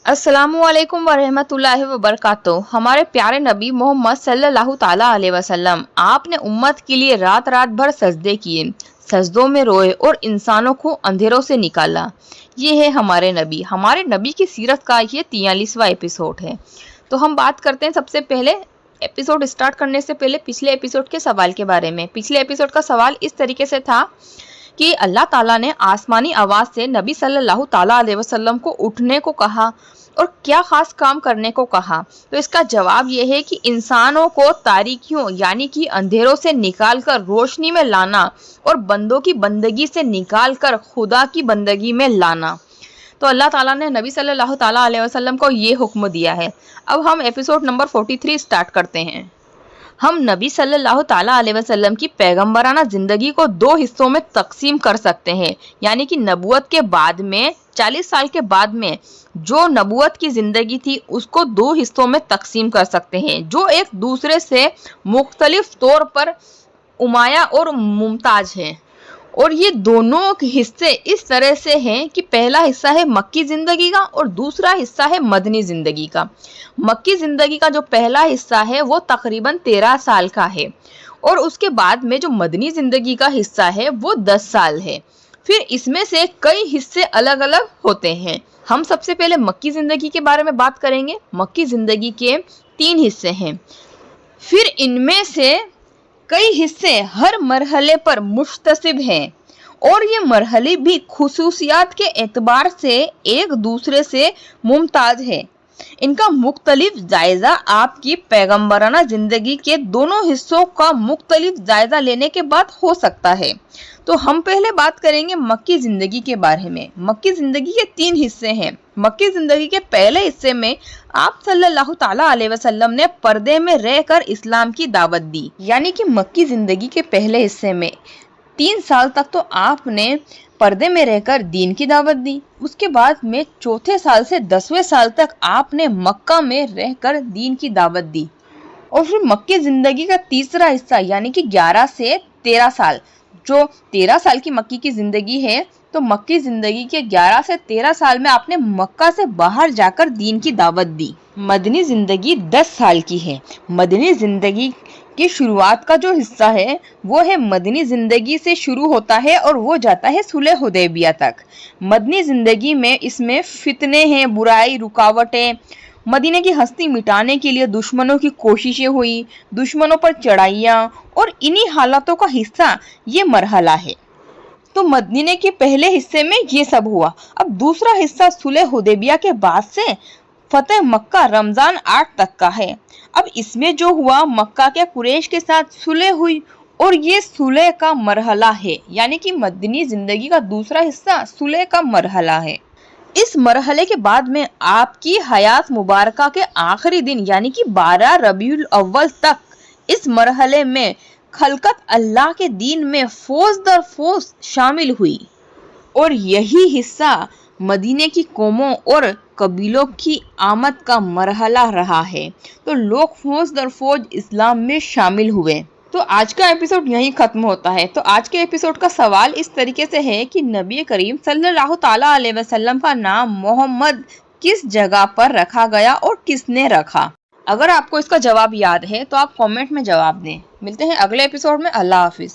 अस्सलामुअलैकुम वरहमतुल्लाहि वबरकातुहू। हमारे प्यारे नबी मोहम्मद सल्लल्लाहु ताला अलैहि वसल्लम, आपने उम्मत के लिए रात रात भर सजदे किए, सजदों में रोए और इंसानों को अंधेरों से निकाला। ये है हमारे नबी की सीरत का ये 43वां एपिसोड है। तो हम बात करते हैं सबसे पहले एपिसोड स्टार्ट करने से पहले पिछले एपिसोड के सवाल के बारे में। पिछले एपिसोड का सवाल इस तरीके से था कि अल्लाह ताला ने आसमानी आवाज से नबी सल्लल्लाहु ताला अलैहि वसल्लम को उठने को कहा और क्या खास काम करने को कहा। तो इसका जवाब यह है कि इंसानों को तारीकियों यानी कि अंधेरों से निकालकर रोशनी में लाना और बंदों की बंदगी से निकालकर खुदा की बंदगी में लाना। तो अल्लाह ताला ने नबी सल्लल्लाहु ताला अलैहि वसल्लम को ये हुक्म दिया है। अब हम एपिसोड नंबर 43 स्टार्ट करते हैं। हम नबी सल्लल्लाहु ताला अलैहि वसल्लम की पैगंबराना जिंदगी को दो हिस्सों में तकसीम कर सकते हैं, यानी कि नबूवत के बाद में 40 साल के बाद में जो नबूवत की जिंदगी थी उसको दो हिस्सों में तकसीम कर सकते हैं, जो एक दूसरे से मुख्तलिफ तौर पर उमाया और मुमताज हैं। और ये दोनों हिस्से इस तरह से हैं कि पहला हिस्सा है मक्की जिंदगी का और दूसरा हिस्सा है मदनी जिंदगी का। मक्की जिंदगी का जो पहला हिस्सा है वो तकरीबन 13 साल का है और उसके बाद में जो मदनी जिंदगी का हिस्सा है वो 10 साल है। फिर इसमें से कई हिस्से अलग अलग होते हैं। हम सबसे पहले मक्की जिंदगी के बारे में बात करेंगे। मक्की जिंदगी के 3 हिस्से हैं, फिर इनमें से कई हिस्से हर मरहले पर मुश्तसिब हैं और ये मरहले भी खुसूसियात के एतबार से एक दूसरे से मुमताज है। इनका मुख्तलिफ जायजा आपकी पैगंबराना जिंदगी के दोनों हिस्सों का मुख्तलिफ जायजा लेने के बाद हो सकता है। तो हम पहले बात करेंगे मक्की जिंदगी के बारे में। मक्की जिंदगी के 3 हिस्से हैं। मक्की जिंदगी के पहले हिस्से में आप सल्लल्लाहु ताला अलैहि वसल्लम ने पर्दे में रहकर इस्लाम की दावत दी, यानी कि मक्की जिंदगी के पहले हिस्से में 3 साल तक तो आपने पर्दे में रहकर दीन की दावत दी। उसके बाद में चौथे साल से 10वें साल तक आपने मक्का में रहकर दीन की दावत दी। और फिर मक्की जिंदगी का तीसरा हिस्सा यानी कि 11 से 13 साल, जो 13 साल की मक्की की जिंदगी है, तो मक्की जिंदगी के 11 से 13 साल में आपने मक्का से बाहर जाकर दीन की दावत दी। मदनी जिंदगी 10 साल की है। मदनी जिंदगी की शुरुआत का जो हिस्सा है वो है मदनी जिंदगी से शुरू होता है और वो जाता है सुलह हुदैबिया तक। मदनी जिंदगी में इसमें फितने हैं, बुराई, रुकावटें, मदीने की हस्ती मिटाने के लिए दुश्मनों की कोशिशें हुई, दुश्मनों पर चढ़ाइयाँ, और इन्हीं हालातों का हिस्सा ये मरहला है। तो मदीने के पहले हिस्से में ये सब हुआ। अब दूसरा हिस्सा सुलह हुदैबिया के बाद से फतेह मक्का रमजान 8 तक का है। अब इसमें जो हुआ, मक्का के कुरैश के साथ सुलह हुई और ये सुलह का मरहला है, यानी कि मदनी जिंदगी का दूसरा हिस्सा सुलह का मरहला है। इस मरहले के बाद में आपकी हयात मुबारका के आखिरी दिन यानी कि 12 रबीउल अव्वल तक इस मरहले में खलकत अल्लाह के दीन में फौज दर फौज शामिल हुई और यही हिस्सा मदीने की कौमों और कबीलों की आमद का मरहला रहा है। तो लोग फौज दर फौज इस्लाम में शामिल हुए। तो आज का एपिसोड यहीं खत्म होता है। तो आज के एपिसोड का सवाल इस तरीके से है कि नबी करीम सल्लल्लाहु ताला अलैहि वसल्लम का नाम मोहम्मद किस जगह पर रखा गया और किसने रखा। अगर आपको इसका जवाब याद है तो आप कमेंट में जवाब दें। मिलते हैं अगले एपिसोड में। अल्लाह हाफिज।